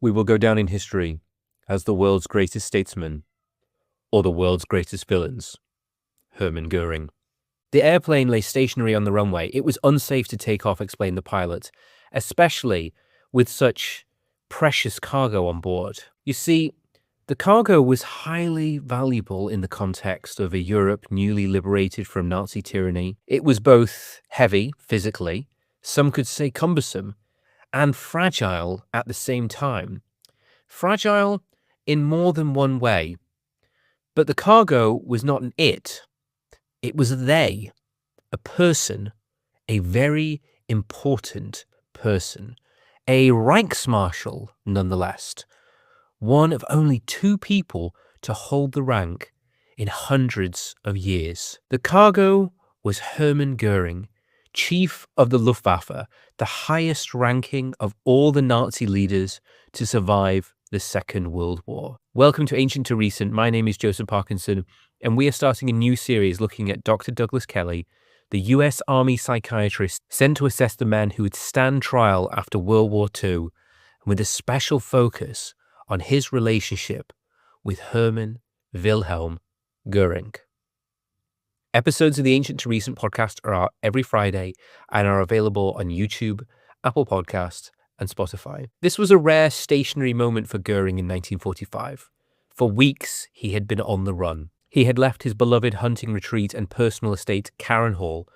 We will go down in history as the world's greatest statesman or the world's greatest villains. Hermann Goering. The airplane lay stationary on the runway. It was unsafe to take off, explained the pilot, especially with such precious cargo on board. You see, the cargo was highly valuable in the context of a Europe newly liberated from Nazi tyranny. It was both heavy, physically, some could say cumbersome, and fragile at the same time. Fragile in more than one way. But the cargo was not an it. It was a they, a person, a very important person, a Reichsmarschall nonetheless, one of only two people to hold the rank in hundreds of years. The cargo was Hermann Goering, chief of the Luftwaffe, the highest ranking of all the Nazi leaders to survive the Second World War. Welcome to Ancient to Recent. My name is Joseph Parkinson, and we are starting a new series looking at Dr. Douglas Kelley, the US Army psychiatrist sent to assess the men who would stand trial after World War II, with a special focus on his relationship with Hermann Wilhelm Göring. Episodes of the Ancient to Recent podcast are out every Friday and are available on YouTube, Apple Podcasts, and Spotify. This was a rare stationary moment for Göring in 1945. For weeks, he had been on the run. He had left his beloved hunting retreat and personal estate, Hall,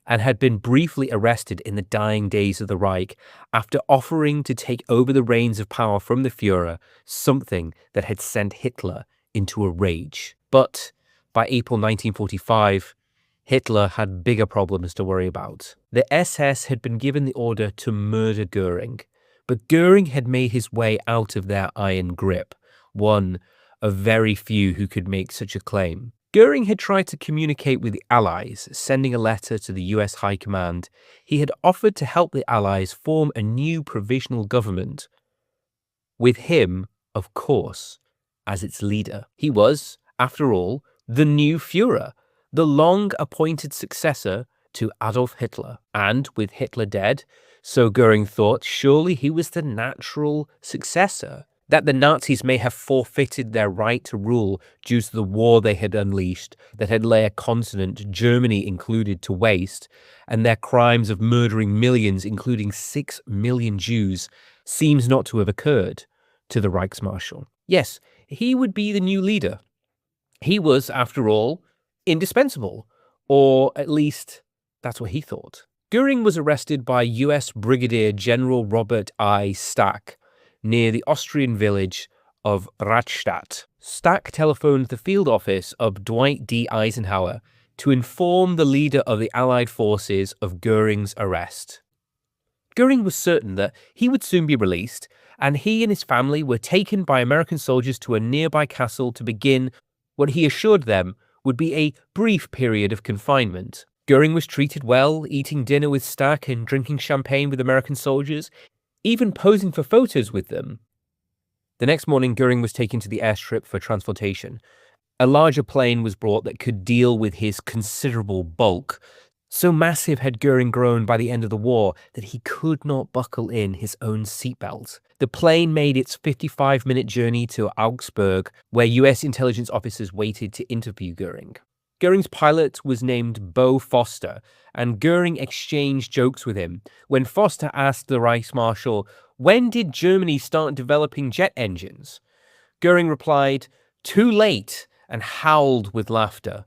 and had been briefly arrested in the dying days of the Reich after offering to take over the reins of power from the Führer, something that had sent Hitler into a rage. But by April 1945, Hitler had bigger problems to worry about. The SS had been given the order to murder Göring, but Göring had made his way out of their iron grip, one of very few who could make such a claim. Göring had tried to communicate with the Allies, sending a letter to the US High Command. He had offered to help the Allies form a new provisional government, with him, of course, as its leader. He was, after all, the new Führer, the long-appointed successor to Adolf Hitler. And with Hitler dead, so Göring thought, surely he was the natural successor, that the Nazis may have forfeited their right to rule due to the war they had unleashed that had lay a continent, Germany included, to waste, and their crimes of murdering millions, including 6 million Jews, seems not to have occurred to the Reichsmarschall. Yes, he would be the new leader. He was, after all, indispensable, or at least that's what he thought. Göring was arrested by US Brigadier General Robert I. Stack near the Austrian village of Rastatt. Stack telephoned the field office of Dwight D. Eisenhower to inform the leader of the Allied forces of Göring's arrest. Göring was certain that he would soon be released, and he and his family were taken by American soldiers to a nearby castle to begin what he assured them would be a brief period of confinement. Göring was treated well, eating dinner with Stack and drinking champagne with American soldiers, even posing for photos with them. The next morning, Göring was taken to the airstrip for transportation. A larger plane was brought that could deal with his considerable bulk. So massive had Göring grown by the end of the war that he could not buckle in his own seatbelt. The plane made its 55-minute journey to Augsburg, where US intelligence officers waited to interview Göring. Göring's pilot was named Bo Foster, and Göring exchanged jokes with him. When Foster asked the Reichsmarschall, when did Germany start developing jet engines? Göring replied, too late, and howled with laughter.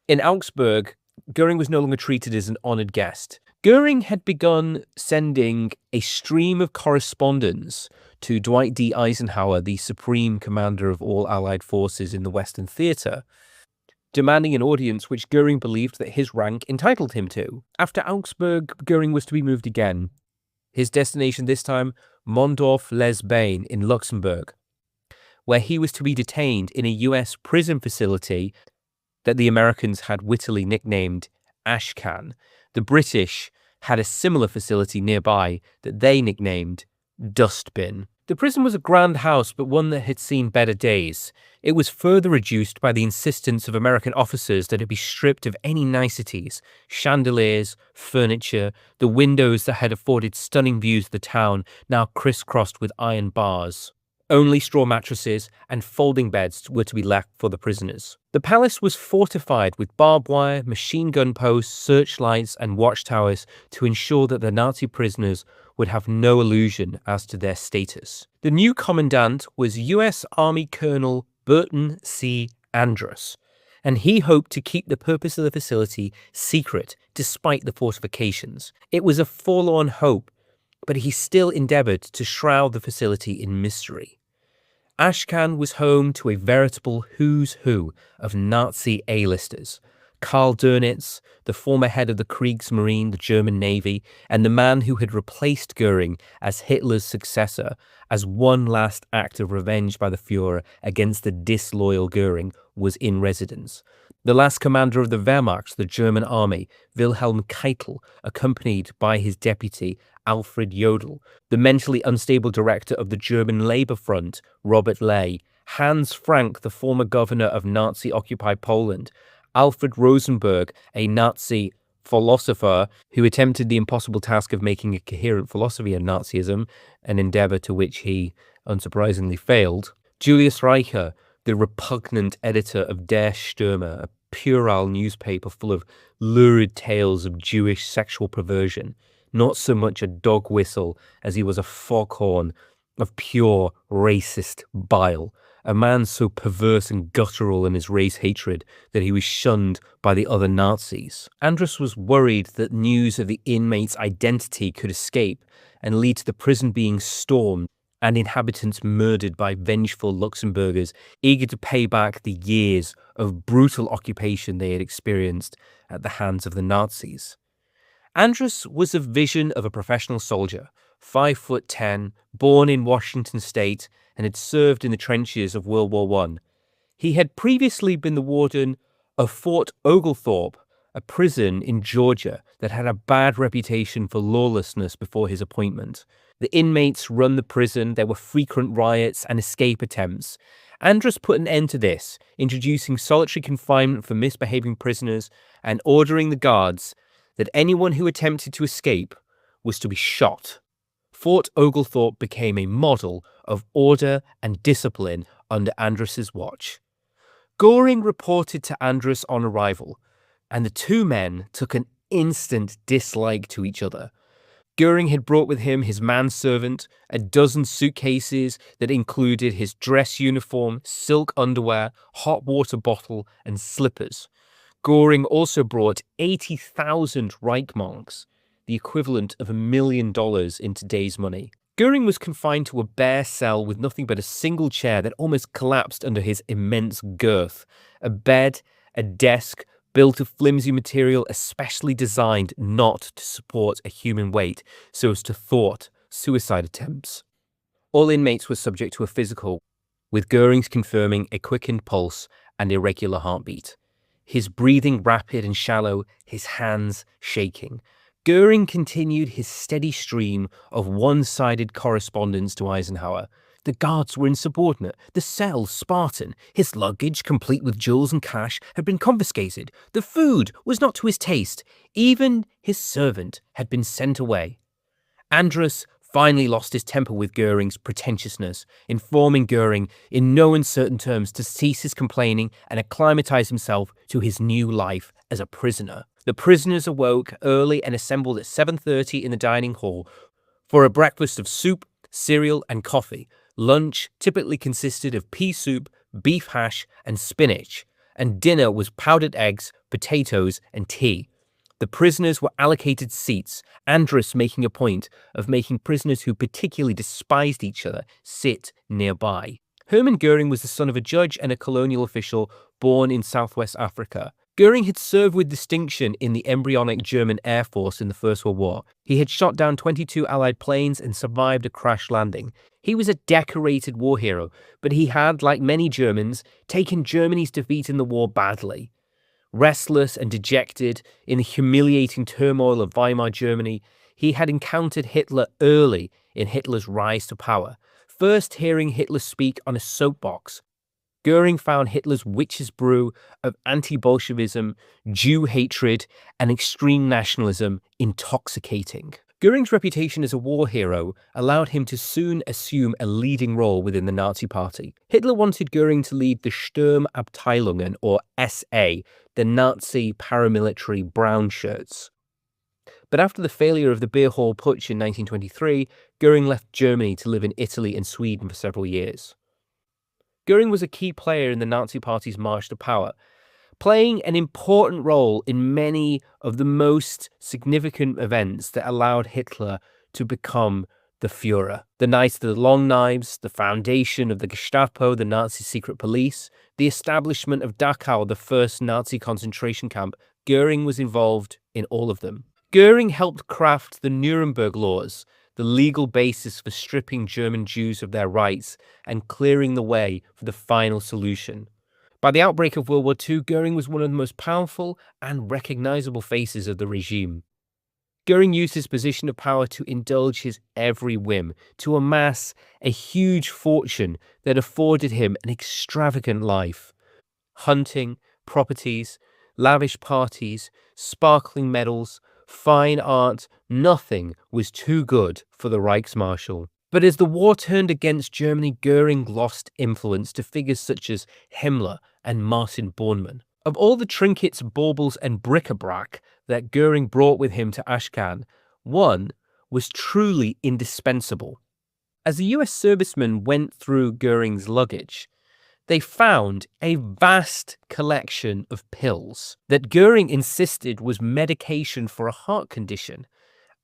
In Augsburg, Göring was no longer treated as an honored guest. Göring had begun sending a stream of correspondence to Dwight D. Eisenhower, the supreme commander of all Allied forces in the Western Theater, demanding an audience which Göring believed that his rank entitled him to. After Augsburg, Göring was to be moved again. His destination this time, Mondorf-les-Bains in Luxembourg, where he was to be detained in a US prison facility that the Americans had wittily nicknamed Ashcan. The British had a similar facility nearby that they nicknamed Dustbin. The prison was a grand house, but one that had seen better days. It was further reduced by the insistence of American officers that it be stripped of any niceties: chandeliers, furniture, the windows that had afforded stunning views of the town, now crisscrossed with iron bars. Only straw mattresses and folding beds were to be left for the prisoners. The palace was fortified with barbed wire, machine gun posts, searchlights, and watchtowers to ensure that the Nazi prisoners would have no illusion as to their status. The new commandant was U.S. Army Colonel Burton C. Andrus, and he hoped to keep the purpose of the facility secret despite the fortifications. It was a forlorn hope, but he still endeavored to shroud the facility in mystery. Ashcan was home to a veritable who's who of Nazi A-listers. Karl Dönitz, the former head of the Kriegsmarine, the German Navy, and the man who had replaced Göring as Hitler's successor, as one last act of revenge by the Führer against the disloyal Göring, was in residence. The last commander of the Wehrmacht, the German army, Wilhelm Keitel, accompanied by his deputy, Alfred Jodl, the mentally unstable director of the German Labour Front, Robert Ley, Hans Frank, the former governor of Nazi-occupied Poland, Alfred Rosenberg, a Nazi philosopher who attempted the impossible task of making a coherent philosophy of Nazism, an endeavour to which he, unsurprisingly, failed, Julius Reicher, the repugnant editor of Der Stürmer, a puerile newspaper full of lurid tales of Jewish sexual perversion, not so much a dog whistle as he was a foghorn of pure racist bile, a man so perverse and guttural in his race hatred that he was shunned by the other Nazis. Andrus was worried that news of the inmate's identity could escape and lead to the prison being stormed and inhabitants murdered by vengeful Luxembourgers eager to pay back the years of brutal occupation they had experienced at the hands of the Nazis. Andrus was a vision of a professional soldier, 5'10", born in Washington State, and had served in the trenches of World War I. He had previously been the warden of Fort Oglethorpe, a prison in Georgia that had a bad reputation for lawlessness before his appointment. The inmates run the prison, there were frequent riots and escape attempts. Andrus put an end to this, introducing solitary confinement for misbehaving prisoners and ordering the guards that anyone who attempted to escape was to be shot. Fort Oglethorpe became a model of order and discipline under Andrus's watch. Goring reported to Andrus on arrival, and the two men took an instant dislike to each other. Goering had brought with him his manservant, a dozen suitcases that included his dress uniform, silk underwear, hot water bottle, and slippers. Goring also brought 80,000 Reichmarks, the equivalent of $1 million in today's money. Goering was confined to a bare cell with nothing but a single chair that almost collapsed under his immense girth, a bed, a desk, built of flimsy material especially designed not to support a human weight so as to thwart suicide attempts. All inmates were subject to a physical, with Goering's confirming a quickened pulse and irregular heartbeat. His breathing rapid and shallow, his hands shaking. Goering continued his steady stream of one-sided correspondence to Eisenhower. The guards were insubordinate, the cells Spartan, his luggage, complete with jewels and cash, had been confiscated, the food was not to his taste, even his servant had been sent away. Andrus finally lost his temper with Goering's pretentiousness, informing Goering in no uncertain terms to cease his complaining and acclimatize himself to his new life as a prisoner. The prisoners awoke early and assembled at 7:30 in the dining hall for a breakfast of soup, cereal, and coffee. Lunch typically consisted of pea soup, beef hash, and spinach, and dinner was powdered eggs, potatoes, and tea. The prisoners were allocated seats, Andrus making a point of making prisoners who particularly despised each other sit nearby. Hermann Göring was the son of a judge and a colonial official born in southwest Africa. Göring had served with distinction in the embryonic German Air Force in the First World War. He had shot down 22 Allied planes and survived a crash landing. He was a decorated war hero, but he had, like many Germans, taken Germany's defeat in the war badly. Restless and dejected in the humiliating turmoil of Weimar Germany, he had encountered Hitler early in Hitler's rise to power. first hearing Hitler speak on a soapbox, Goering found Hitler's witch's brew of anti-Bolshevism, Jew hatred, and extreme nationalism intoxicating. Goering's reputation as a war hero allowed him to soon assume a leading role within the Nazi Party. Hitler wanted Goering to lead the Sturmabteilungen, or SA, the Nazi paramilitary brown shirts. But after the failure of the Beer Hall Putsch in 1923, Goering left Germany to live in Italy and Sweden for several years. Goering was a key player in the Nazi Party's march to power, playing an important role in many of the most significant events that allowed Hitler to become the Führer. The Night of the Long Knives, the foundation of the Gestapo, the Nazi secret police, the establishment of Dachau, the first Nazi concentration camp. Goering was involved in all of them. Goering helped craft the Nuremberg laws, the legal basis for stripping German Jews of their rights and clearing the way for the final solution. By the outbreak of World War II, Goering was one of the most powerful and recognizable faces of the regime. Goering used his position of power to indulge his every whim, to amass a huge fortune that afforded him an extravagant life. Hunting, properties, lavish parties, sparkling medals, fine art, nothing was too good for the Reichsmarschall. But as the war turned against Germany, Goering lost influence to figures such as Himmler and Martin Bormann. Of all the trinkets, baubles, and bric-a-brac that Goering brought with him to Ashcan, one was truly indispensable. As the US servicemen went through Goering's luggage, they found a vast collection of pills that Goering insisted was medication for a heart condition.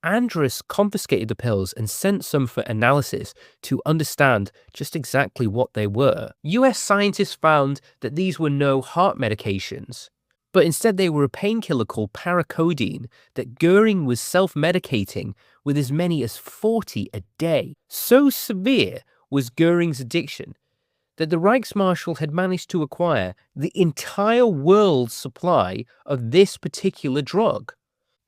Andrus confiscated the pills and sent some for analysis to understand just exactly what they were. US scientists found that these were no heart medications, but instead they were a painkiller called paracodeine that Goering was self-medicating with as many as 40 a day. So severe was Goering's addiction that the Reichsmarschall had managed to acquire the entire world's supply of this particular drug.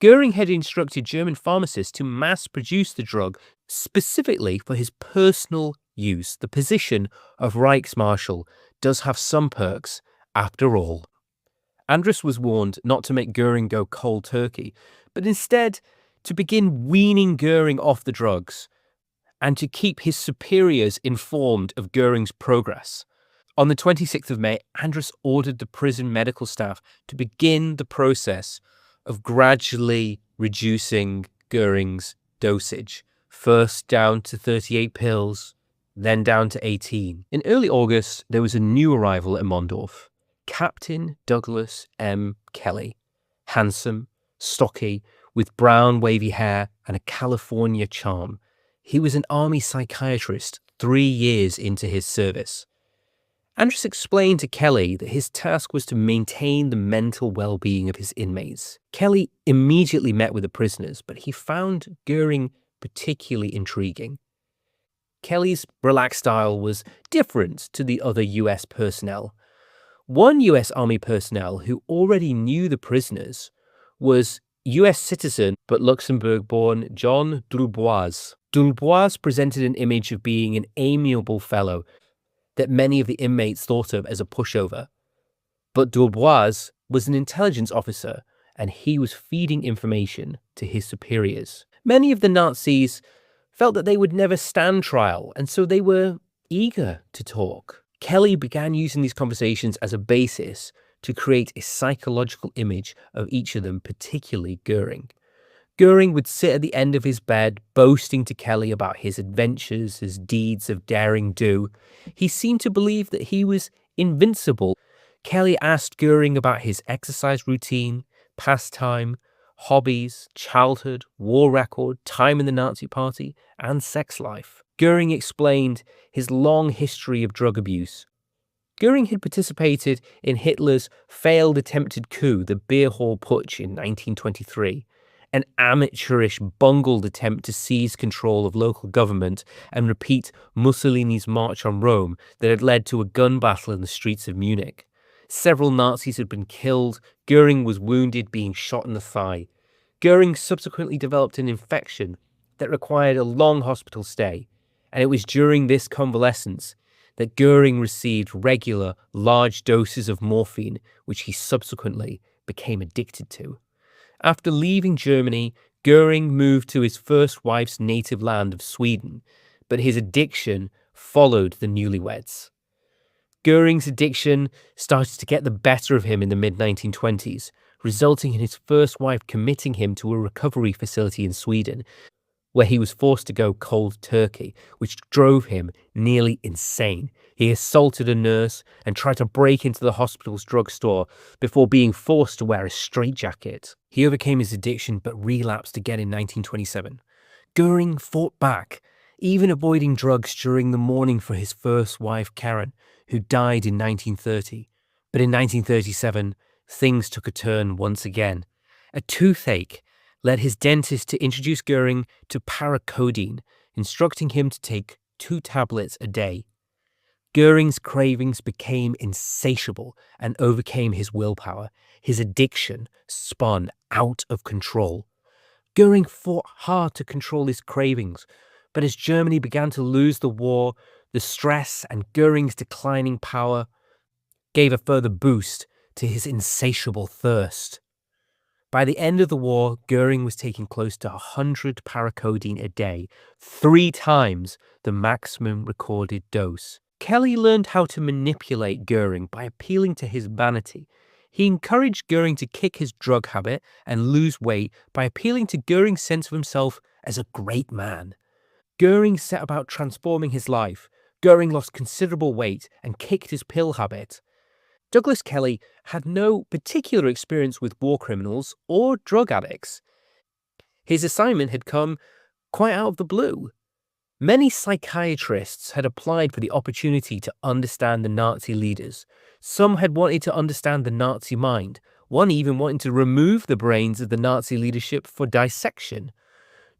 Goering had instructed German pharmacists to mass produce the drug specifically for his personal use. The position of Reichsmarschall does have some perks after all. Andrus was warned not to make Goering go cold turkey, but instead to begin weaning Goering off the drugs and to keep his superiors informed of Goering's progress. On the 26th of May, Andrus ordered the prison medical staff to begin the process of gradually reducing Goering's dosage, first down to 38 pills, then down to 18. In early August, there was a new arrival at Mondorf, Captain Douglas M. Kelley, handsome, stocky, with brown wavy hair and a California charm. He was an army psychiatrist 3 years into his service. Andrus explained to Kelley that his task was to maintain the mental well-being of his inmates. Kelley immediately met with the prisoners, but he found Goering particularly intriguing. Kelley's relaxed style was different to the other US personnel. One US Army personnel who already knew the prisoners was US citizen but Luxembourg-born John Dulbois. Dulbois presented an image of being an amiable fellow that many of the inmates thought of as a pushover. But Dulbois was an intelligence officer, and he was feeding information to his superiors. Many of the Nazis felt that they would never stand trial, and so they were eager to talk. Kelley began using these conversations as a basis to create a psychological image of each of them, particularly Goering. Goering would sit at the end of his bed, boasting to Kelley about his adventures, his deeds of daring do. He seemed to believe that he was invincible. Kelley asked Goering about his exercise routine, pastime, hobbies, childhood, war record, time in the Nazi Party, and sex life. Goering explained his long history of drug abuse. Goering had participated in Hitler's failed attempted coup, the Beer Hall Putsch in 1923. An amateurish, bungled attempt to seize control of local government and repeat Mussolini's march on Rome that had led to a gun battle in the streets of Munich. Several Nazis had been killed. Goering was wounded, being shot in the thigh. Goering subsequently developed an infection that required a long hospital stay, and it was during this convalescence that Goering received regular, large doses of morphine, which he subsequently became addicted to. After leaving Germany, Goering moved to his first wife's native land of Sweden, but his addiction followed the newlyweds. Goering's addiction started to get the better of him in the mid-1920s, resulting in his first wife committing him to a recovery facility in Sweden, where he was forced to go cold turkey, which drove him nearly insane. He assaulted a nurse and tried to break into the hospital's drugstore before being forced to wear a straitjacket. He overcame his addiction but relapsed again in 1927. Goering fought back, even avoiding drugs during the mourning for his first wife, Karen, who died in 1930. But in 1937, things took a turn once again. A toothache led his dentist to introduce Goering to paracodeine, instructing him to take 2 tablets a day. Goering's cravings became insatiable and overcame his willpower. His addiction spun out of control. Goering fought hard to control his cravings, but as Germany began to lose the war, the stress and Goering's declining power gave a further boost to his insatiable thirst. By the end of the war, Goering was taking close to 100 paracodeine a day, 3 times the maximum recorded dose. Kelley learned how to manipulate Goering by appealing to his vanity. He encouraged Goering to kick his drug habit and lose weight by appealing to Goering's sense of himself as a great man. Goering set about transforming his life. Goering lost considerable weight and kicked his pill habit. Douglas Kelley had no particular experience with war criminals or drug addicts. His assignment had come quite out of the blue. Many psychiatrists had applied for the opportunity to understand the Nazi leaders. Some had wanted to understand the Nazi mind. One even wanted to remove the brains of the Nazi leadership for dissection.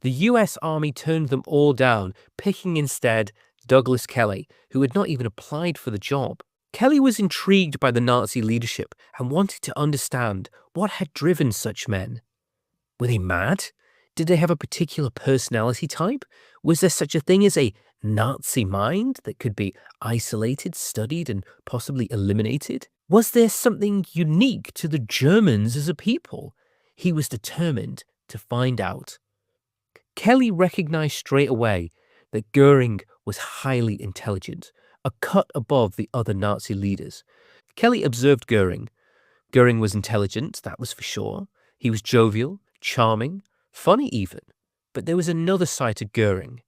The US Army turned them all down, picking instead Douglas Kelley, who had not even applied for the job. Kelley was intrigued by the Nazi leadership and wanted to understand what had driven such men. Were they mad? Did they have a particular personality type? Was there such a thing as a Nazi mind that could be isolated, studied, and possibly eliminated? Was there something unique to the Germans as a people? He was determined to find out. Kelley recognized straight away that Goering was highly intelligent, a cut above the other Nazi leaders. Kelley observed Goering. Goering was intelligent, that was for sure. He was jovial, charming, funny even. But there was another side to Goering.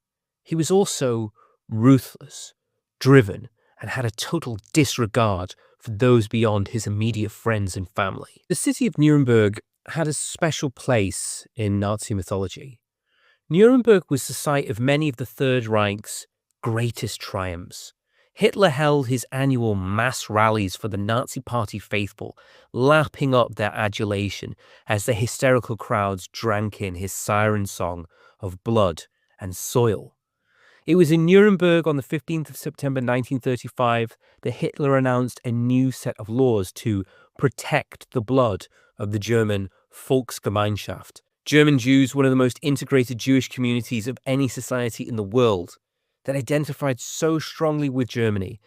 He was also ruthless, driven, and had a total disregard for those beyond his immediate friends and family. The city of Nuremberg had a special place in Nazi mythology. Nuremberg was the site of many of the Third Reich's greatest triumphs. Hitler held his annual mass rallies for the Nazi Party faithful, lapping up their adulation as the hysterical crowds drank in his siren song of blood and soil. It was in Nuremberg on the 15th of September 1935 that Hitler announced a new set of laws to protect the blood of the German Volksgemeinschaft. German Jews, one of the most integrated Jewish communities of any society in the world, that identified so strongly with Germany,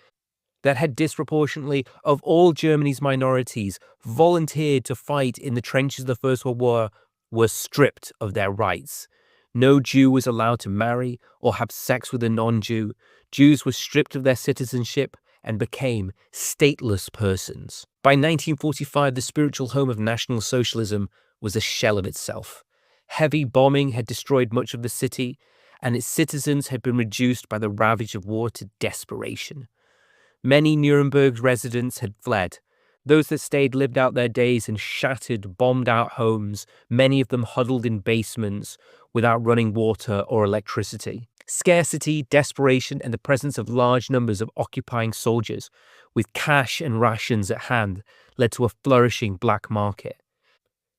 that had disproportionately, of all Germany's minorities, volunteered to fight in the trenches of the First World War, were stripped of their rights. No Jew was allowed to marry or have sex with a non-Jew. Jews were stripped of their citizenship and became stateless persons. By 1945, the spiritual home of National Socialism was a shell of itself. Heavy bombing had destroyed much of the city, and its citizens had been reduced by the ravage of war to desperation. Many Nuremberg residents had fled. Those that stayed lived out their days in shattered, bombed-out homes, many of them huddled in basements without running water or electricity. Scarcity, desperation, and the presence of large numbers of occupying soldiers with cash and rations at hand led to a flourishing black market.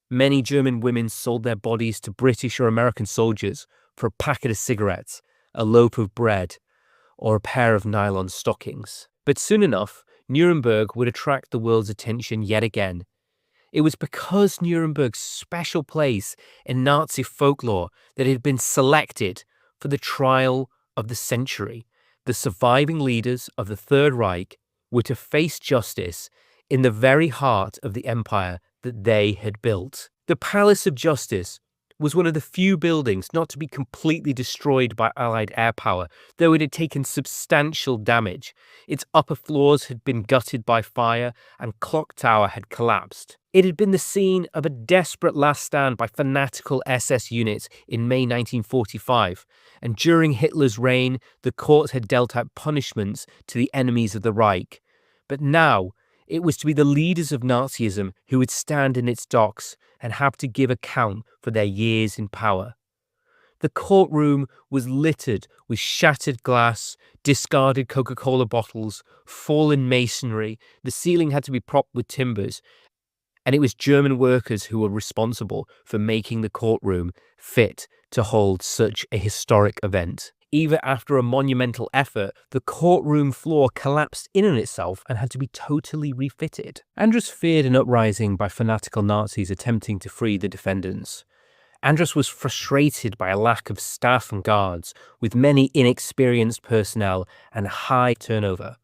Many German women sold their bodies to British or American soldiers for a packet of cigarettes, a loaf of bread, or a pair of nylon stockings. But soon enough, Nuremberg would attract the world's attention yet again. It was because Nuremberg's special place in Nazi folklore that it had been selected for the trial of the century, the surviving leaders of the Third Reich were to face justice in the very heart of the empire that they had built. The Palace of Justice was one of the few buildings not to be completely destroyed by Allied air power, though it had taken substantial damage. Its upper floors had been gutted by fire, and Clock Tower had collapsed. It had been the scene of a desperate last stand by fanatical SS units in May 1945, and during Hitler's reign, the court had dealt out punishments to the enemies of the Reich. But now, it was to be the leaders of Nazism who would stand in its docks and have to give account for their years in power. The courtroom was littered with shattered glass, discarded Coca-Cola bottles, fallen masonry. The ceiling had to be propped with timbers, and it was German workers who were responsible for making the courtroom fit to hold such a historic event. Even after a monumental effort, the courtroom floor collapsed in on itself and had to be totally refitted. Andrus feared an uprising by fanatical Nazis attempting to free the defendants. Andrus was frustrated by a lack of staff and guards, with many inexperienced personnel and high turnover.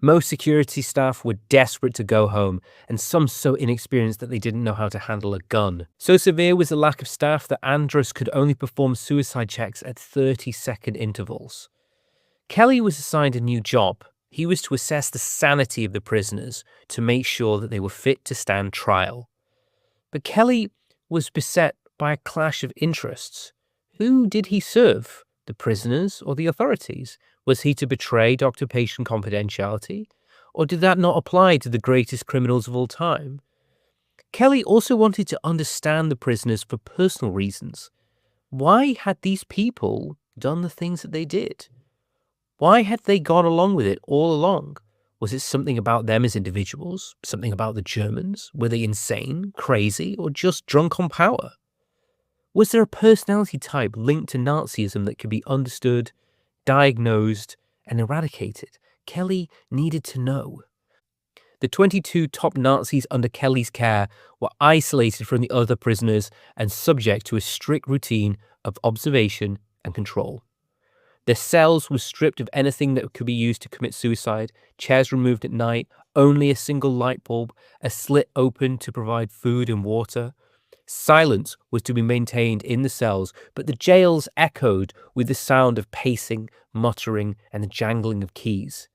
Most security staff were desperate to go home, and some so inexperienced that they didn't know how to handle a gun. So severe was the lack of staff that Andrus could only perform suicide checks at 30-second intervals. Kelley was assigned a new job. He was to assess the sanity of the prisoners to make sure that they were fit to stand trial. But Kelley was beset by a clash of interests. Who did he serve? The prisoners or the authorities? Was he to betray doctor-patient confidentiality? Or did that not apply to the greatest criminals of all time? Kelley also wanted to understand the prisoners for personal reasons. Why had these people done the things that they did? Why had they gone along with it all along? Was it something about them as individuals? Something about the Germans? Were they insane, crazy, or just drunk on power? Was there a personality type linked to Nazism that could be understood, diagnosed, and eradicated? Kelley needed to know. The 22 top Nazis under Kelley's care were isolated from the other prisoners and subject to a strict routine of observation and control. Their cells were stripped of anything that could be used to commit suicide, chairs removed at night, only a single light bulb, a slit open to provide food and water. Silence was to be maintained in the cells, but the jails echoed with the sound of pacing, muttering, and the jangling of keys.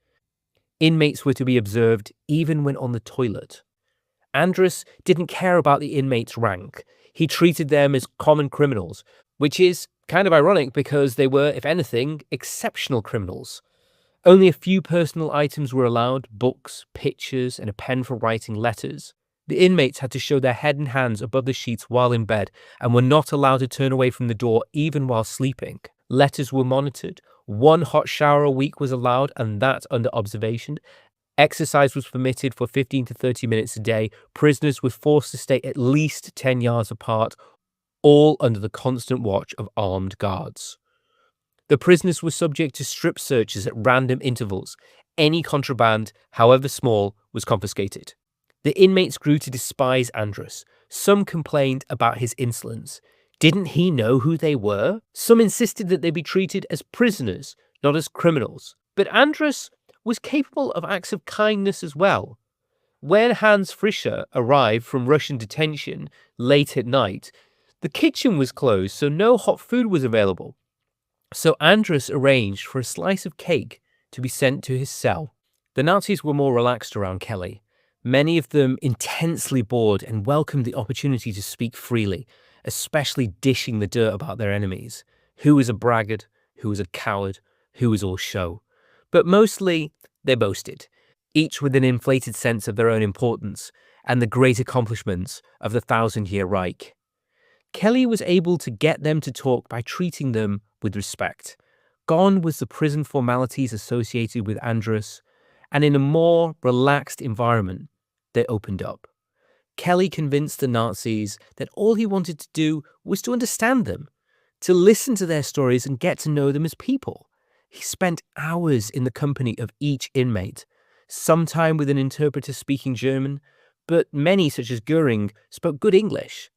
Inmates were to be observed even when on the toilet. Andrus didn't care about the inmates' rank. He treated them as common criminals, which is kind of ironic because they were, if anything, exceptional criminals. Only a few personal items were allowed: books, pictures, and a pen for writing letters. The inmates had to show their head and hands above the sheets while in bed and were not allowed to turn away from the door even while sleeping. Letters were monitored. 1 hot shower a week was allowed, and that under observation. Exercise was permitted for 15 to 30 minutes a day. Prisoners were forced to stay at least 10 yards apart, all under the constant watch of armed guards. The prisoners were subject to strip searches at random intervals. Any contraband, however small, was confiscated. The inmates grew to despise Andrus. Some complained about his insolence. Didn't he know who they were? Some insisted that they be treated as prisoners, not as criminals. But Andrus was capable of acts of kindness as well. When Hans Frischer arrived from Russian detention late at night, the kitchen was closed, so no hot food was available. So Andrus arranged for a slice of cake to be sent to his cell. The Nazis were more relaxed around Kelley. Many of them intensely bored and welcomed the opportunity to speak freely, especially dishing the dirt about their enemies. Who was a braggart, who was a coward, who was all show. But mostly, they boasted, each with an inflated sense of their own importance and the great accomplishments of the 1,000-year Reich. Kelley was able to get them to talk by treating them with respect. Gone was the prison formalities associated with Andrus, and in a more relaxed environment, they opened up. Kelley convinced the Nazis that all he wanted to do was to understand them, to listen to their stories and get to know them as people. He spent hours in the company of each inmate, sometime with an interpreter speaking German, but many, such as Goering, spoke good English.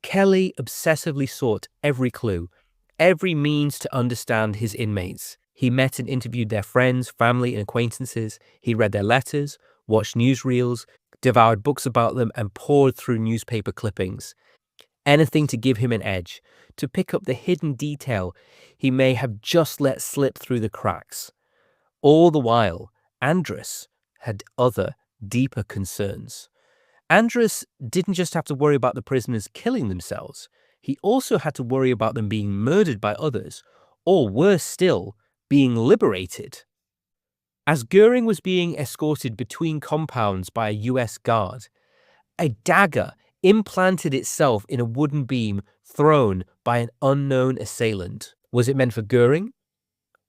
Kelley obsessively sought every clue, every means to understand his inmates. He met and interviewed their friends, family, and acquaintances. He read their letters, watched newsreels, devoured books about them, and pored through newspaper clippings. Anything to give him an edge, to pick up the hidden detail he may have just let slip through the cracks. All the while, Andrus had other, deeper concerns. Andrus didn't just have to worry about the prisoners killing themselves, he also had to worry about them being murdered by others, or worse still, being liberated. As Goering was being escorted between compounds by a US guard, a dagger implanted itself in a wooden beam thrown by an unknown assailant. Was it meant for Goering?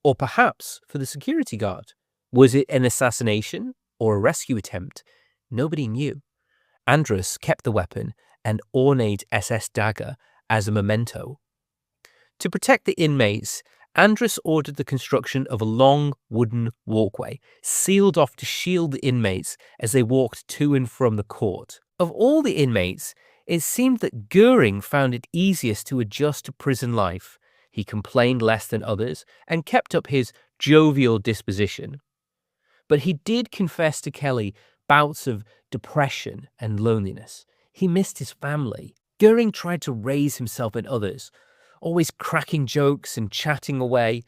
Or perhaps for the security guard? Was it an assassination or a rescue attempt? Nobody knew. Andrus kept the weapon, an ornate SS dagger, as a memento. To protect the inmates, Andrus ordered the construction of a long wooden walkway, sealed off to shield the inmates as they walked to and from the court. Of all the inmates, it seemed that Goering found it easiest to adjust to prison life. He complained less than others and kept up his jovial disposition. But he did confess to Kelley bouts of depression and loneliness. He missed his family. Goering tried to raise himself and others, always cracking jokes and chatting away.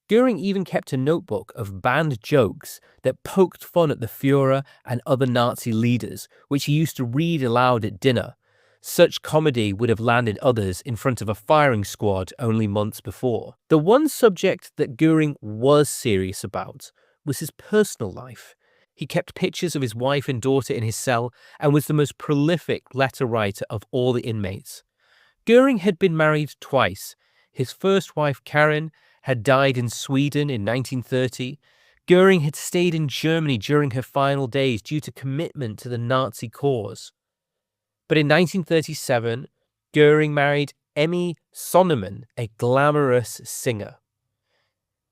Goering even kept a notebook of banned jokes that poked fun at the Führer and other Nazi leaders, which he used to read aloud at dinner. Such comedy would have landed others in front of a firing squad only months before. The one subject that Goering was serious about was his personal life. He kept pictures of his wife and daughter in his cell and was the most prolific letter writer of all the inmates. Goering had been married twice. His first wife, Karin, had died in Sweden in 1930. Goering had stayed in Germany during her final days due to commitment to the Nazi cause. But in 1937, Goering married Emmy Sonnemann, a glamorous singer.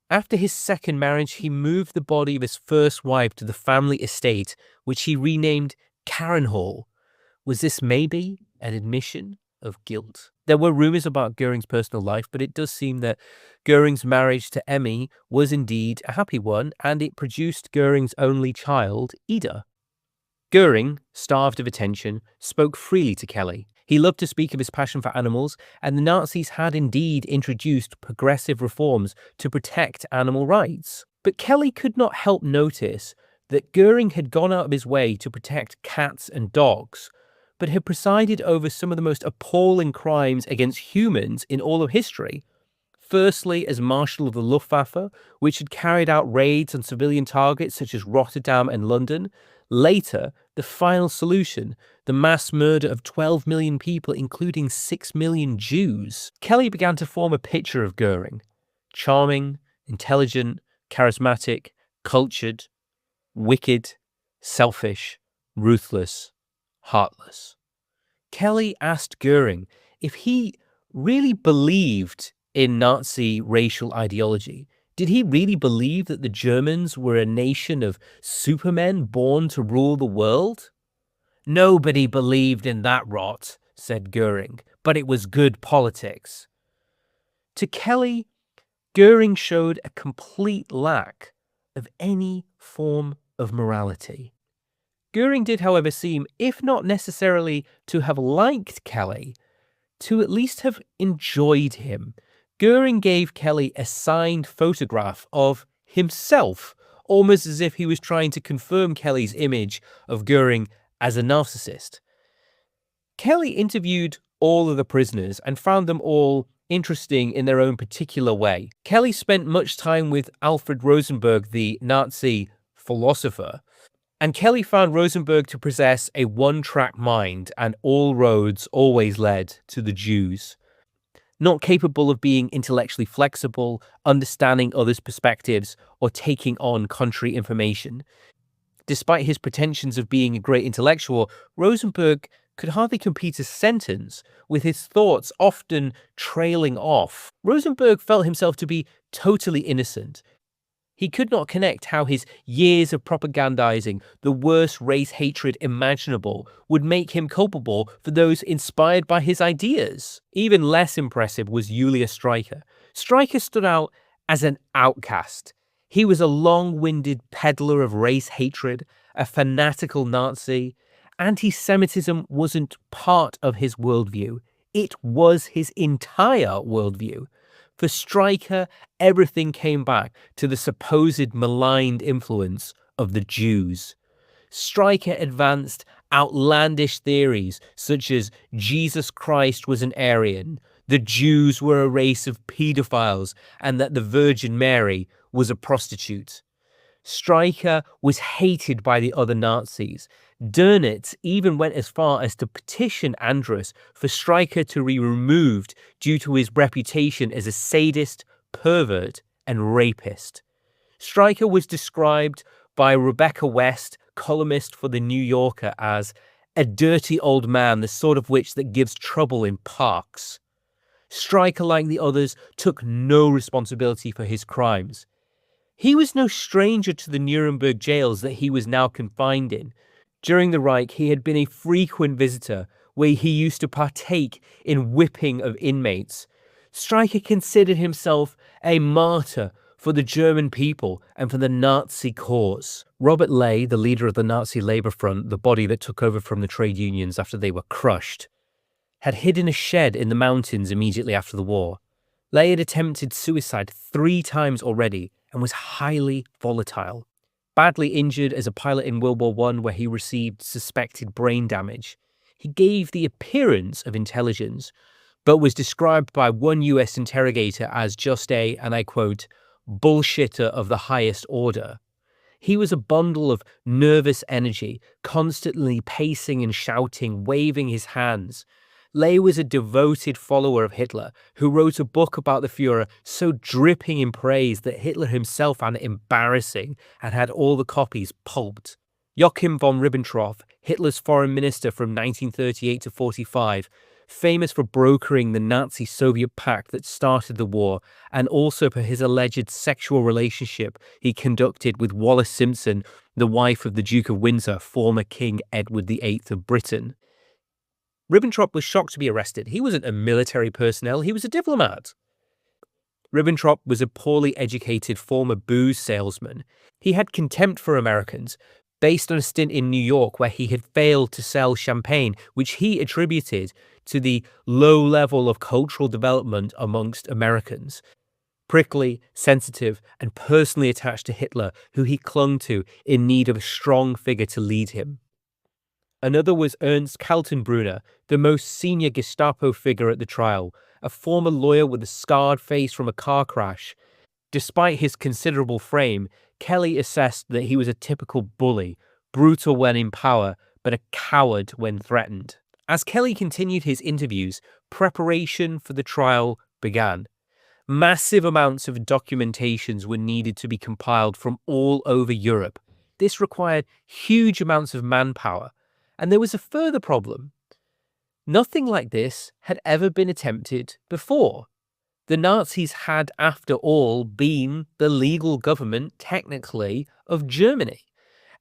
After his second marriage, he moved the body of his first wife to the family estate, which he renamed Karen Hall. Was this maybe an admission of guilt? There were rumors about Goering's personal life, but it does seem that Goering's marriage to Emmy was indeed a happy one, and it produced Goering's only child, Ida. Goering, starved of attention, spoke freely to Kelley. He loved to speak of his passion for animals, and the Nazis had indeed introduced progressive reforms to protect animal rights. But Kelley could not help notice that Goering had gone out of his way to protect cats and dogs, but had presided over some of the most appalling crimes against humans in all of history. Firstly, as Marshal of the Luftwaffe, which had carried out raids on civilian targets such as Rotterdam and London. Later, the final solution, the mass murder of 12 million people, including 6 million Jews. Kelley began to form a picture of Goering. Charming, intelligent, charismatic, cultured, wicked, selfish, ruthless, heartless. Kelley asked Goering if he really believed in Nazi racial ideology. Did he really believe that the Germans were a nation of supermen born to rule the world? Nobody believed in that rot, said Goering, but it was good politics. To Kelley, Goering showed a complete lack of any form of morality. Goering did, however, seem, if not necessarily to have liked Kelley, to at least have enjoyed him. Goering gave Kelley a signed photograph of himself, almost as if he was trying to confirm Kelley's image of Goering as a narcissist. Kelley interviewed all of the prisoners and found them all interesting in their own particular way. Kelley spent much time with Alfred Rosenberg, the Nazi philosopher, and Kelley found Rosenberg to possess a one-track mind, and all roads always led to the Jews. Not capable of being intellectually flexible, understanding others' perspectives, or taking on contrary information. Despite his pretensions of being a great intellectual, Rosenberg could hardly complete a sentence, with his thoughts often trailing off. Rosenberg felt himself to be totally innocent. He could not connect how his years of propagandizing the worst race hatred imaginable would make him culpable for those inspired by his ideas. Even less impressive was Julia Streicher. Streicher stood out as an outcast. He was a long-winded peddler of race hatred, a fanatical Nazi. Anti-Semitism wasn't part of his worldview. It was his entire worldview. For Stryker, everything came back to the supposed maligned influence of the Jews. Stryker advanced outlandish theories such as Jesus Christ was an Aryan, the Jews were a race of pedophiles, and that the Virgin Mary was a prostitute. Stryker was hated by the other Nazis. Dönitz even went as far as to petition Andrus for Stryker to be removed due to his reputation as a sadist, pervert, and rapist. Stryker was described by Rebecca West, columnist for The New Yorker, as a dirty old man, the sort of witch that gives trouble in parks. Stryker, like the others, took no responsibility for his crimes. He was no stranger to the Nuremberg jails that he was now confined in. During the Reich, he had been a frequent visitor, where he used to partake in whipping of inmates. Stryker considered himself a martyr for the German people and for the Nazi cause. Robert Ley, the leader of the Nazi Labour Front, the body that took over from the trade unions after they were crushed, had hid in a shed in the mountains immediately after the war. Ley had attempted suicide 3 times already and was highly volatile. Badly injured as a pilot in World War I, where he received suspected brain damage, he gave the appearance of intelligence, but was described by one US interrogator as just a, and I quote, bullshitter of the highest order. He was a bundle of nervous energy, constantly pacing and shouting, waving his hands. Ley was a devoted follower of Hitler, who wrote a book about the Führer so dripping in praise that Hitler himself found it embarrassing and had all the copies pulped. Joachim von Ribbentrop, Hitler's foreign minister from 1938 to 45, famous for brokering the Nazi-Soviet pact that started the war, and also for his alleged sexual relationship he conducted with Wallis Simpson, the wife of the Duke of Windsor, former King Edward VIII of Britain. Ribbentrop was shocked to be arrested. He wasn't a military personnel, he was a diplomat. Ribbentrop was a poorly educated former booze salesman. He had contempt for Americans, based on a stint in New York where he had failed to sell champagne, which he attributed to the low level of cultural development amongst Americans. Prickly, sensitive, and personally attached to Hitler, who he clung to in need of a strong figure to lead him. Another was Ernst Kaltenbrunner, the most senior Gestapo figure at the trial, a former lawyer with a scarred face from a car crash. Despite his considerable frame, Kelley assessed that he was a typical bully, brutal when in power, but a coward when threatened. As Kelley continued his interviews, preparation for the trial began. Massive amounts of documentations were needed to be compiled from all over Europe. This required huge amounts of manpower. And there was a further problem. Nothing like this had ever been attempted before. The Nazis had, after all, been the legal government, technically, of Germany.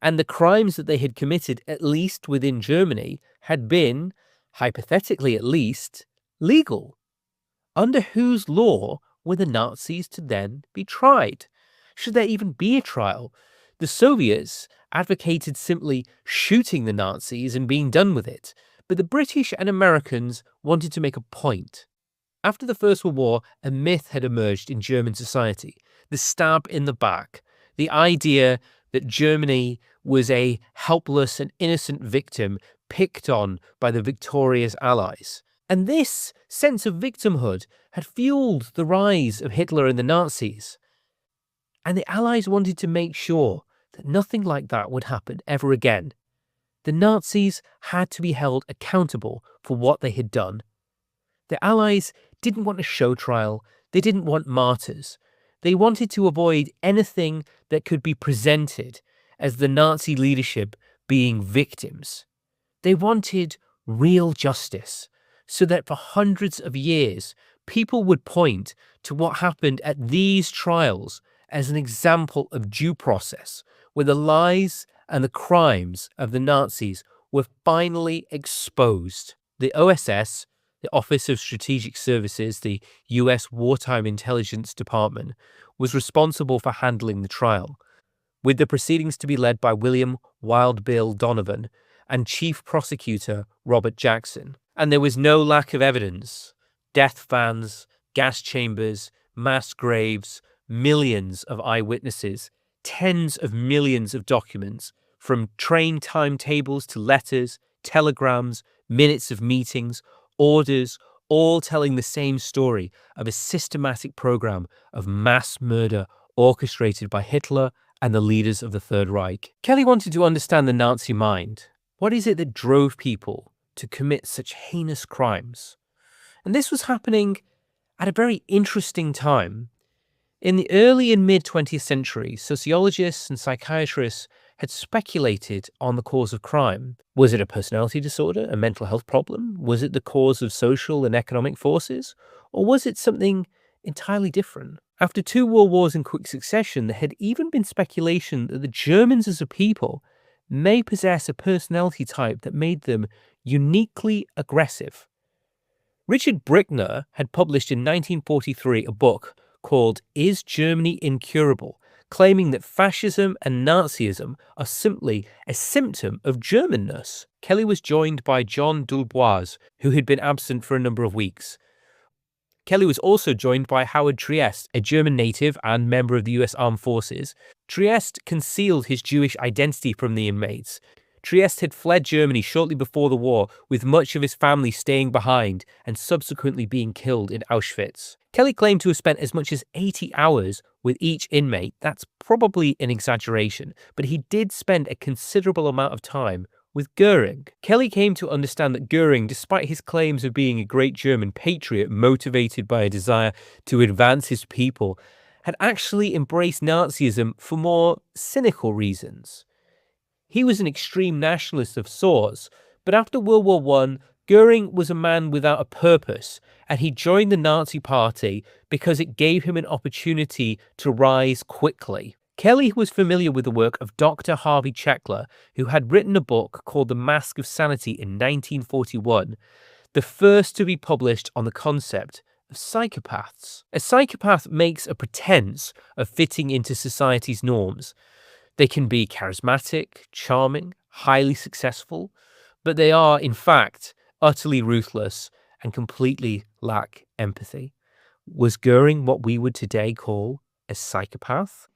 And the crimes that they had committed, at least within Germany, had been, hypothetically at least, legal. Under whose law were the Nazis to then be tried? Should there even be a trial? The Soviets advocated simply shooting the Nazis and being done with it, but the British and Americans wanted to make a point. After the First World War, a myth had emerged in German society, the stab in the back, the idea that Germany was a helpless and innocent victim picked on by the victorious Allies. And this sense of victimhood had fueled the rise of Hitler and the Nazis. And the Allies wanted to make sure that nothing like that would happen ever again. The Nazis had to be held accountable for what they had done. The Allies didn't want a show trial, they didn't want martyrs. They wanted to avoid anything that could be presented as the Nazi leadership being victims. They wanted real justice, so that for hundreds of years, people would point to what happened at these trials as an example of due process, where the lies and the crimes of the Nazis were finally exposed. The OSS, the Office of Strategic Services, the US Wartime Intelligence Department, was responsible for handling the trial, with the proceedings to be led by William Wild Bill Donovan and Chief Prosecutor Robert Jackson. And there was no lack of evidence. Death vans, gas chambers, mass graves, millions of eyewitnesses, tens of millions of documents, from train timetables to letters, telegrams, minutes of meetings, orders, all telling the same story of a systematic program of mass murder orchestrated by Hitler and the leaders of the Third Reich. Kelley wanted to understand the Nazi mind. What is it that drove people to commit such heinous crimes? And this was happening at a very interesting time. In the early and mid-20th century, sociologists and psychiatrists had speculated on the cause of crime. Was it a personality disorder, a mental health problem? Was it the cause of social and economic forces? Or was it something entirely different? After 2 world wars in quick succession, there had even been speculation that the Germans as a people may possess a personality type that made them uniquely aggressive. Richard Brickner had published in 1943 a book called Is Germany Incurable?, claiming that fascism and Nazism are simply a symptom of Germanness. Kelley was joined by John Dulbois, who had been absent for a number of weeks. Kelley was also joined by Howard Trieste, a German native and member of the US Armed Forces. Trieste concealed his Jewish identity from the inmates. Trieste had fled Germany shortly before the war, with much of his family staying behind and subsequently being killed in Auschwitz. Kelley claimed to have spent as much as 80 hours with each inmate. That's probably an exaggeration, but he did spend a considerable amount of time with Goering. Kelley came to understand that Goering, despite his claims of being a great German patriot motivated by a desire to advance his people, had actually embraced Nazism for more cynical reasons. He was an extreme nationalist of sorts, but after World War I, Goering was a man without a purpose, and he joined the Nazi Party because it gave him an opportunity to rise quickly. Kelley was familiar with the work of Dr. Harvey Checkler, who had written a book called The Mask of Sanity in 1941, the first to be published on the concept of psychopaths. A psychopath makes a pretense of fitting into society's norms. They can be charismatic, charming, highly successful, but they are, in fact, utterly ruthless and completely lack empathy. Was Goering what we would today call a psychopath?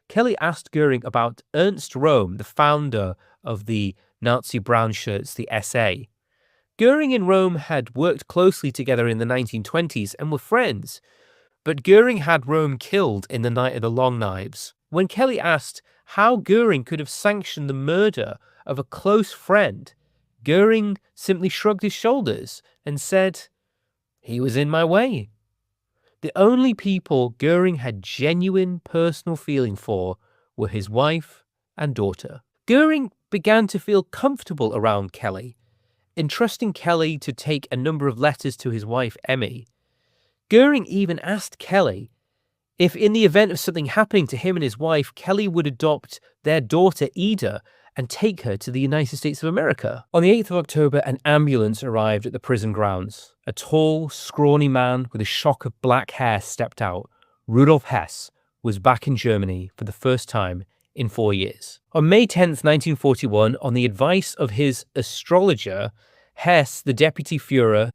Kelley asked Goering about Ernst Röhm, the founder of the Nazi brown shirts, the SA. Goering and Röhm had worked closely together in the 1920s and were friends, but Goering had Röhm killed in the Night of the Long Knives. When Kelley asked how Goering could have sanctioned the murder of a close friend, Goering simply shrugged his shoulders and said, "He was in my way." The only people Goering had genuine personal feeling for were his wife and daughter. Goering began to feel comfortable around Kelley, entrusting Kelley to take a number of letters to his wife Emmy. Goering even asked Kelley if, in the event of something happening to him and his wife, Kelley would adopt their daughter Ida and take her to the United States of America. On the 8th of October, an ambulance arrived at the prison grounds. A tall, scrawny man with a shock of black hair stepped out. Rudolf Hess was back in Germany for the first time in 4 years. On May 10th, 1941, on the advice of his astrologer, Hess, the deputy Führer,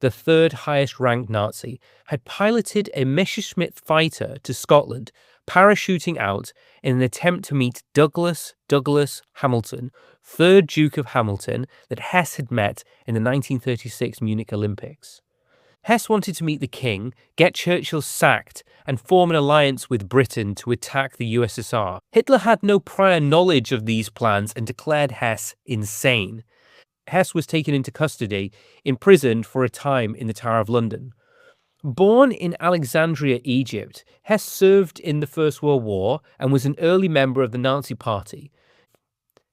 the third highest ranked Nazi, had piloted a Messerschmitt fighter to Scotland, parachuting out in an attempt to meet Douglas Hamilton, 3rd Duke of Hamilton, that Hess had met in the 1936 Munich Olympics. Hess wanted to meet the king, get Churchill sacked, and form an alliance with Britain to attack the USSR. Hitler had no prior knowledge of these plans and declared Hess insane. Hess was taken into custody, imprisoned for a time in the Tower of London. Born in Alexandria, Egypt, Hess served in the First World War and was an early member of the Nazi Party.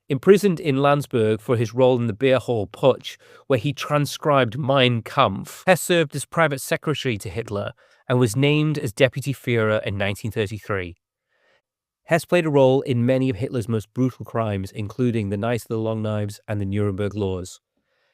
Imprisoned in Landsberg for his role in the beer hall putsch, where he transcribed Mein Kampf, Hess served as private secretary to Hitler and was named as deputy Führer in 1933. Hess played a role in many of Hitler's most brutal crimes, including the Night of the Long Knives and the Nuremberg Laws.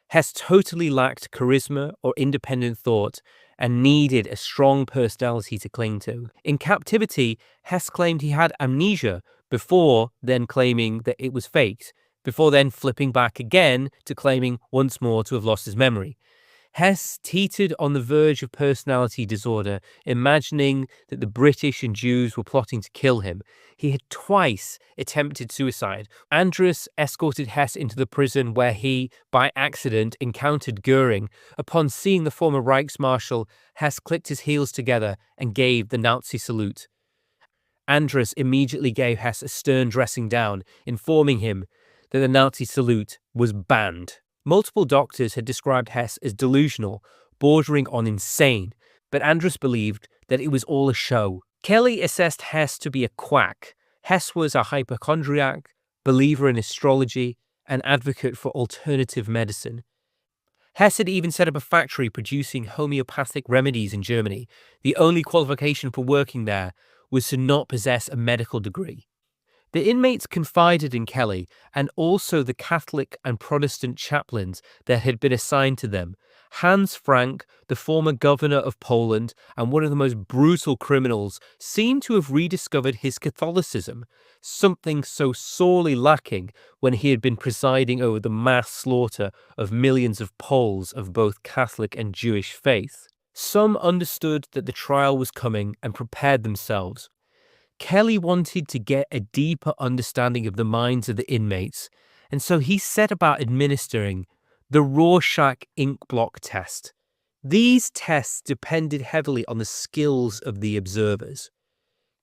Hess totally lacked charisma or independent thought and needed a strong personality to cling to. In captivity, Hess claimed he had amnesia before then claiming that it was faked, before then flipping back again to claiming once more to have lost his memory. Hess teetered on the verge of personality disorder, imagining that the British and Jews were plotting to kill him. He had twice attempted suicide. Andrus escorted Hess into the prison where he, by accident, encountered Goering. Upon seeing the former Reichsmarschall, Hess clicked his heels together and gave the Nazi salute. Andrus immediately gave Hess a stern dressing down, informing him that the Nazi salute was banned. Multiple doctors had described Hess as delusional, bordering on insane, but Andrus believed that it was all a show. Kelley assessed Hess to be a quack. Hess was a hypochondriac, believer in astrology, and advocate for alternative medicine. Hess had even set up a factory producing homeopathic remedies in Germany. The only qualification for working there was to not possess a medical degree. The inmates confided in Kelley and also the Catholic and Protestant chaplains that had been assigned to them. Hans Frank, the former governor of Poland and one of the most brutal criminals, seemed to have rediscovered his Catholicism, something so sorely lacking when he had been presiding over the mass slaughter of millions of Poles of both Catholic and Jewish faith. Some understood that the trial was coming and prepared themselves. Kelley wanted to get a deeper understanding of the minds of the inmates, and so he set about administering the Rorschach ink blot test. These tests depended heavily on the skills of the observers.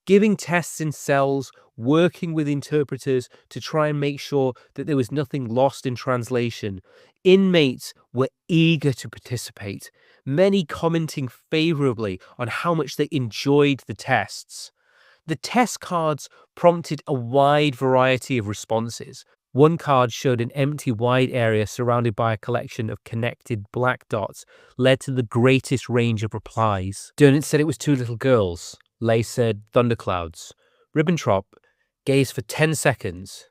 Giving tests in cells, working with interpreters to try and make sure that there was nothing lost in translation, inmates were eager to participate, many commenting favorably on how much they enjoyed the tests. The test cards prompted a wide variety of responses. One card showed an empty wide area surrounded by a collection of connected black dots led to the greatest range of replies. Dönitz said it was two little girls. Ley said thunderclouds. Ribbentrop gazed for 10 seconds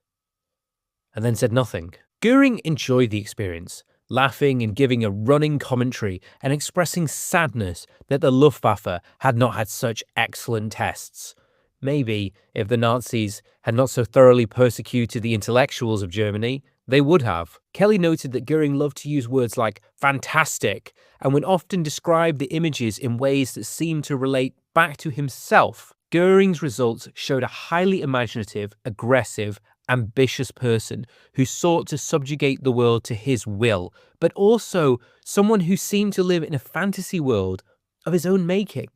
and then said nothing. Goering enjoyed the experience, laughing and giving a running commentary and expressing sadness that the Luftwaffe had not had such excellent tests. Maybe, if the Nazis had not so thoroughly persecuted the intellectuals of Germany, they would have. Kelley noted that Goering loved to use words like fantastic and would often describe the images in ways that seemed to relate back to himself. Goering's results showed a highly imaginative, aggressive, ambitious person who sought to subjugate the world to his will, but also someone who seemed to live in a fantasy world of his own making.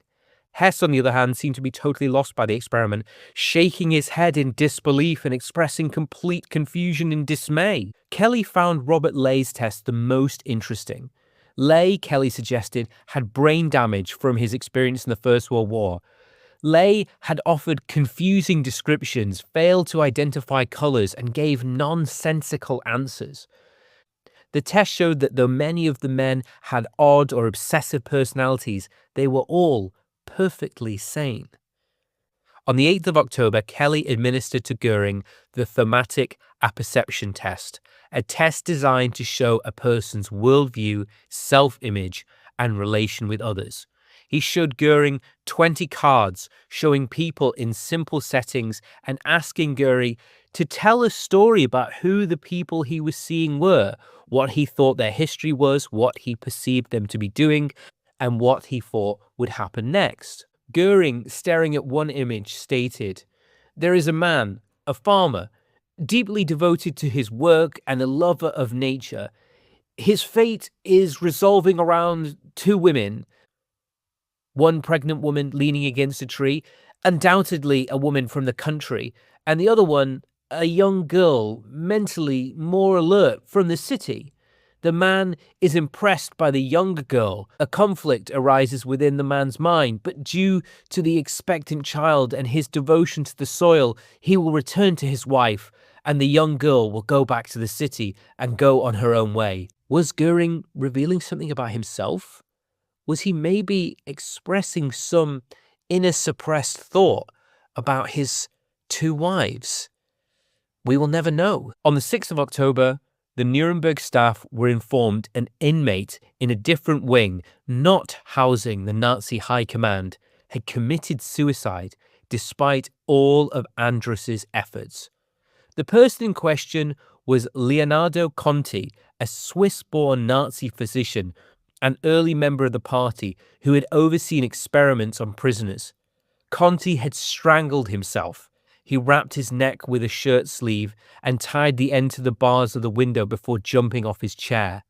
Hess, on the other hand, seemed to be totally lost by the experiment, shaking his head in disbelief and expressing complete confusion and dismay. Kelley found Robert Ley's test the most interesting. Ley, Kelley suggested, had brain damage from his experience in the First World War. Ley had offered confusing descriptions, failed to identify colors, and gave nonsensical answers. The test showed that though many of the men had odd or obsessive personalities, they were all perfectly sane. On the 8th of October, Kelley administered to Goering the thematic apperception test, a test designed to show a person's worldview, self-image, and relation with others. He showed Goering 20 cards showing people in simple settings and asking Goering to tell a story about who the people he was seeing were, what he thought their history was, what he perceived them to be doing, and what he thought would happen next. Goering, staring at one image, stated, "There is a man, a farmer, deeply devoted to his work and a lover of nature. His fate is resolving around two women, one pregnant woman leaning against a tree, undoubtedly a woman from the country, and the other one, a young girl, mentally more alert, from the city. The man is impressed by the younger girl. A conflict arises within the man's mind, but due to the expectant child and his devotion to the soil, he will return to his wife, and the young girl will go back to the city and go on her own way." Was Goering revealing something about himself? Was he maybe expressing some inner suppressed thought about his two wives? We will never know. On the 6th of October, the Nuremberg staff were informed an inmate in a different wing, not housing the Nazi high command, had committed suicide despite all of Andrus's efforts. The person in question was Leonardo Conti, a Swiss-born Nazi physician, an early member of the party who had overseen experiments on prisoners. Conti had strangled himself. He wrapped his neck with a shirt sleeve and tied the end to the bars of the window before jumping off his chair.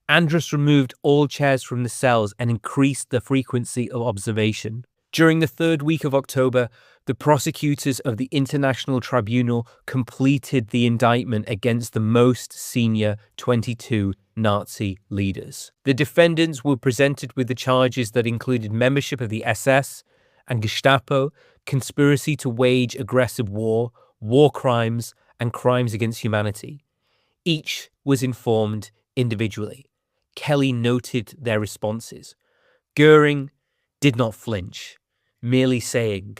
Andrus removed all chairs from the cells and increased the frequency of observation. During the third week of October, the prosecutors of the International Tribunal completed the indictment against the most senior 22 Nazi leaders. The defendants were presented with the charges that included membership of the SS and Gestapo, conspiracy to wage aggressive war, war crimes, and crimes against humanity. Each was informed individually. Kelley noted their responses. Goering did not flinch, merely saying,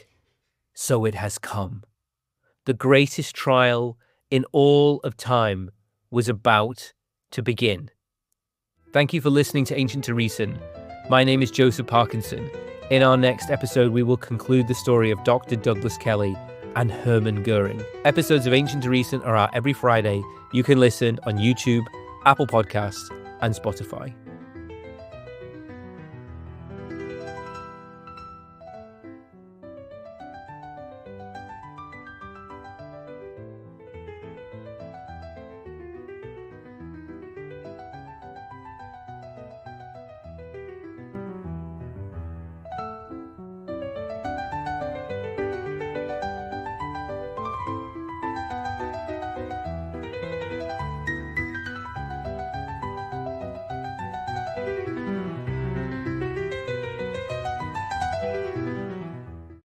"So it has come." The greatest trial in all of time was about to begin. Thank you for listening to Ancient to Recent. My name is Joseph Parkinson. In our next episode, we will conclude the story of Dr. Douglas Kelley and Hermann Goering. Episodes of Ancient to Recent are out every Friday. You can listen on YouTube, Apple Podcasts, and Spotify.